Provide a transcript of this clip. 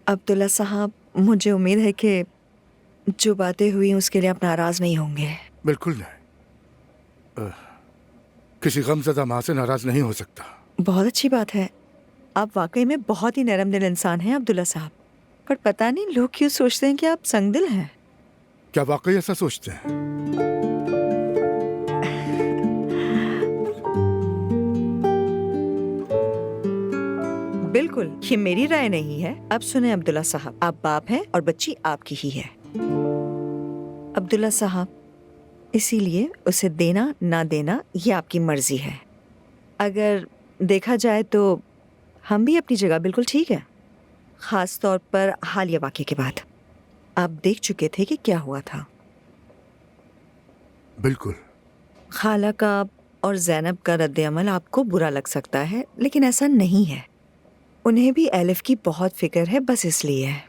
عبداللہ صاحب، مجھے امید ہے کہ جو باتیں ہوئی اس کے لیے آپ ناراض نہیں ہوں گے. بالکل نہیں. کسی غم زدہ ماں سے ناراض نہیں ہو سکتا. بہت اچھی بات ہے. آپ واقعی میں بہت ہی نرم دل انسان ہیں عبداللہ صاحب. پر پتہ نہیں لوگ کیوں سوچتے ہیں کہ آپ سنگ دل ہیں. کیا واقعی ایسا سوچتے ہیں؟ بالکل، یہ میری رائے نہیں ہے. اب سنیں عبداللہ صاحب، آپ باپ ہیں اور بچی آپ کی ہی ہے. عبداللہ صاحب، اسی لیے اسے دینا نہ دینا یہ آپ کی مرضی ہے. اگر دیکھا جائے تو ہم بھی اپنی جگہ بالکل ٹھیک ہے، خاص طور پر حالیہ واقعے کے بعد. آپ دیکھ چکے تھے کہ کیا ہوا تھا. بالکل. خالہ کا اور زینب کا رد عمل آپ کو برا لگ سکتا ہے، لیکن ایسا نہیں ہے. انہیں بھی الف کی بہت فکر ہے، بس اس لیے ہے.